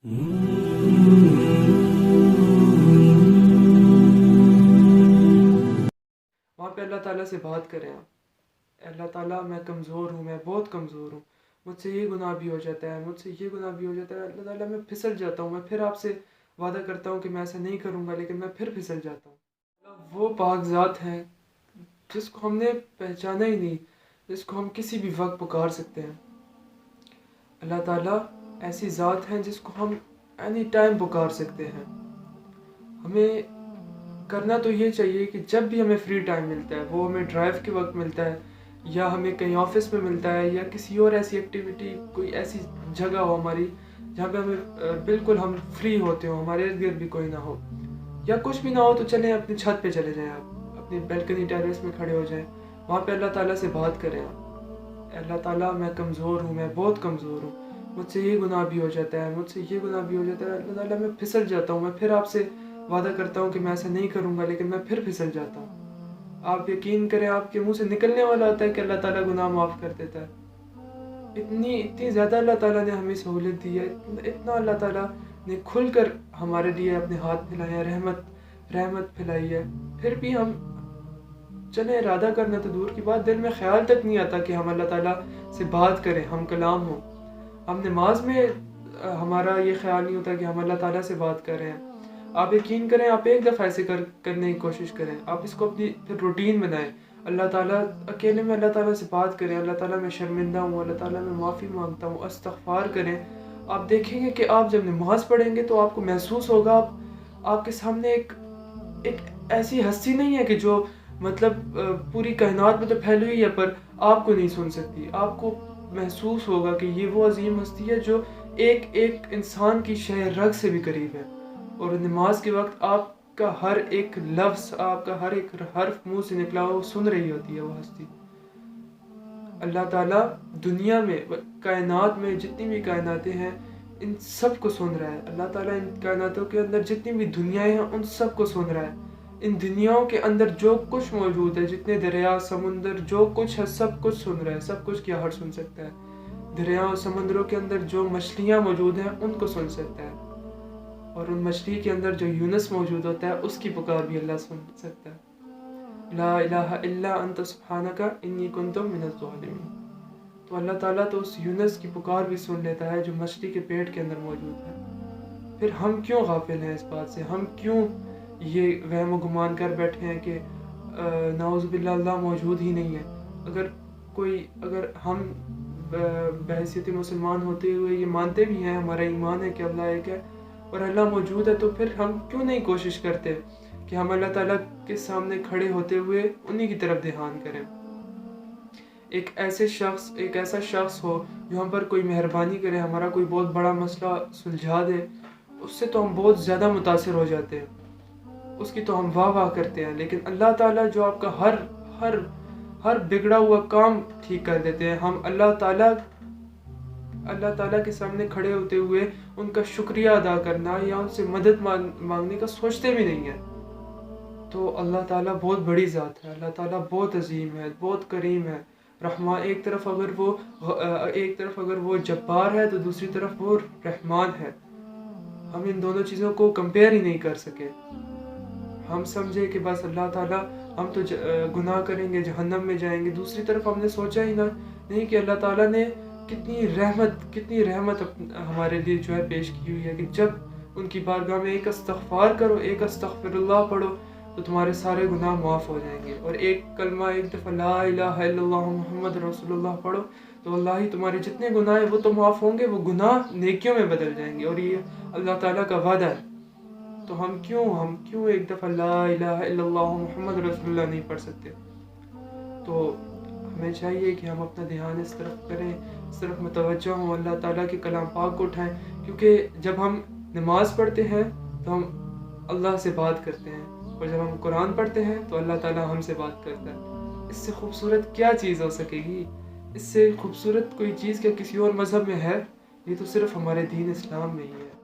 वहाँ पे अल्लाह ताला से बात करें आप, अल्लाह ताला मैं कमज़ोर हूँ, मैं बहुत कमज़ोर हूँ, मुझसे ये गुनाह भी हो जाता है, मुझसे ये गुनाह भी हो जाता है, अल्लाह ताला मैं फिसल जाता हूँ, मैं फिर आपसे वादा करता हूँ कि मैं ऐसा नहीं करूँगा, लेकिन मैं फिर फिसल जाता हूँ। वो पाक ज़ात है जिसको हमने पहचाना ही नहीं, जिसको हम किसी भी वक्त पुकार सकते हैं। अल्लाह ताला ऐसी ज़ात है जिसको हम एनी टाइम पुकार सकते हैं। हमें करना तो ये चाहिए कि जब भी हमें फ्री टाइम मिलता है, वो हमें ड्राइव के वक्त मिलता है या हमें कहीं ऑफिस में मिलता है या किसी और ऐसी एक्टिविटी, कोई ऐसी जगह हो हमारी जहाँ पे हमें बिल्कुल हम फ्री होते हो, हमारे इर्द गिर्द भी कोई ना हो या कुछ भी ना हो, तो चलें अपनी छत पे चले जाएं, आप अपनी बैल्कनी टेरेस में खड़े हो जाएं, वहाँ पे अल्लाह ताला से बात करें आप, अल्लाह ताला मैं कमज़ोर हूँ, मैं बहुत कमज़ोर हूँ, मुझसे ये गुनाह भी हो जाता है, मुझसे ये गुनाह भी हो जाता है, अल्लाह ताला मैं फिसल जाता हूँ, मैं फिर आपसे वादा करता हूँ कि मैं ऐसा नहीं करूँगा, लेकिन मैं फिर फिसल जाता हूँ। आप यकीन करें, आपके मुंह से निकलने वाला होता है कि अल्लाह ताला गुनाह माफ़ कर देता है। इतनी ज़्यादा अल्लाह ताला ने हमें सहूलियत दी है, इतना अल्लाह ताला ने खुल कर हमारे लिए अपने हाथ फैलाए हैं, रहमत फैलाई है, फिर भी हम चले इरादा करना तो दूर की बात, दिल में ख्याल तक नहीं आता कि हम अल्लाह ताला से बात करें, हम कलाम हों। हम नमाज में हमारा ये ख्याल नहीं होता कि हम अल्लाह ताला से बात कर रहे हैं। आप यकीन करें, आप एक दफ़ा ऐसे करने की कोशिश करें, आप इसको अपनी फिर रूटीन बनाएं। अल्लाह ताला अकेले में अल्लाह ताला से बात करें, अल्लाह ताला मैं शर्मिंदा हूँ, अल्लाह ताला मैं माफ़ी मांगता हूँ, इस्तग़फ़ार करें। आप देखेंगे कि आप जब नमाज़ पढ़ेंगे तो आपको महसूस होगा आपके सामने एक ऐसी हस्ती नहीं है कि जो मतलब पूरी कायनात में तो फैली हुई है पर आपको नहीं सुन सकती। आपको महसूस होगा कि ये वो अजीम हस्ती है जो एक एक इंसान की शह रग से भी करीब है, और नमाज के वक्त आपका हर एक लफ्ज़, आपका हर एक हर्फ मुंह से निकला हुआ सुन रही होती है वो हस्ती। अल्लाह ताला दुनिया में, कायनात में जितनी भी कायनातें हैं, इन सब को सुन रहा है। अल्लाह ताला इन कायनातों के अंदर जितनी भी दुनियाएं हैं उन सब को सुन रहा है। इन दुनियाओं के अंदर जो कुछ मौजूद है, जितने दरिया समुंदर जो कुछ है, सब कुछ सुन रहा है। सब कुछ क्या हर सुन सकता है? दरिया और समुद्रों के अंदर जो मछलियाँ मौजूद हैं उनको सुन सकता है, और उन मछली के अंदर जो यूनुस मौजूद होता है उसकी पुकार भी अल्लाह सुन सकता है। ला इलाहा इल्ला अंत सुब्हानका इन्नी कुन्तु मिनज़ ज़ालिमीन। तो अल्लाह ताला तो उस यूनुस की पुकार भी सुन लेता है जो मछली के पेट के अंदर मौजूद है। फिर हम क्यों गाफिल हैं इस बात से? हम क्यों ये वहम गुमान कर बैठे हैं कि नाउज़ुबिल्लाह अल्लाह मौजूद ही नहीं है? अगर हम बहैसियत मुसलमान होते हुए ये मानते भी हैं, हमारा ईमान है कि अल्लाह एक है और अल्लाह मौजूद है, तो फिर हम क्यों नहीं कोशिश करते कि हम अल्लाह ताला के सामने खड़े होते हुए उन्हीं की तरफ ध्यान करें? एक ऐसा शख्स हो जो हम पर कोई मेहरबानी करे, हमारा कोई बहुत बड़ा मसला सुलझा दे, उससे तो हम बहुत ज़्यादा मुतासिर हो जाते हैं, उसकी तो हम वाह वाह करते हैं। लेकिन अल्लाह ताला जो आपका हर हर बिगड़ा हुआ काम ठीक कर देते हैं, हम अल्लाह ताला के सामने खड़े होते हुए उनका शुक्रिया अदा करना या उनसे मदद मांगने का सोचते भी नहीं है। तो अल्लाह ताला बहुत बड़ी ज़ात है, अल्लाह ताला बहुत अजीम है, बहुत करीम है, रहमान। एक तरफ अगर वो जब्बार है तो दूसरी तरफ वो रहमान है। हम इन दोनों चीज़ों को कंपेयर ही नहीं कर सके। हम समझे कि बस अल्लाह ताला, हम तो गुनाह करेंगे जहन्नम में जाएंगे, दूसरी तरफ हमने सोचा ही नहीं कि अल्लाह ताला ने कितनी रहमत हमारे लिए जो है पेश की हुई है कि जब उनकी बारगाह में एक इस्तग़फ़ार करो, एक अस्तग़फ़िरुल्लाह पढ़ो तो तुम्हारे सारे गुनाह माफ़ हो जाएंगे, और एक कलमा एक दफ़ा ला इलाहा इल्लल्लाह मुहम्मद रसूलुल्लाह पढ़ो तो अल्लाह ही तुम्हारे जितने गुनाह हैं वो तो माफ़ होंगे, वो गुनाह नेकियों में बदल जाएंगे, और ये अल्लाह ताला का वादा है। तो हम क्यों एक दफ़ा ला इलाहा इल्लल्लाह मुहम्मद रसूलुल्लाह नहीं पढ़ सकते? तो हमें चाहिए कि हम अपना ध्यान इस तरफ करें, इस तरफ मुतवज्जो हों, अल्लाह ताला के कलाम पाक को उठाएं, क्योंकि जब हम नमाज़ पढ़ते हैं तो हम अल्लाह से बात करते हैं, और जब हम कुरान पढ़ते हैं तो अल्लाह ताला हमसे बात करता है। इससे खूबसूरत क्या चीज़ हो सकेगी? इससे खूबसूरत कोई चीज़ क्या किसी और मज़हब में है? ये तो सिर्फ़ हमारे दीन इस्लाम में ही है।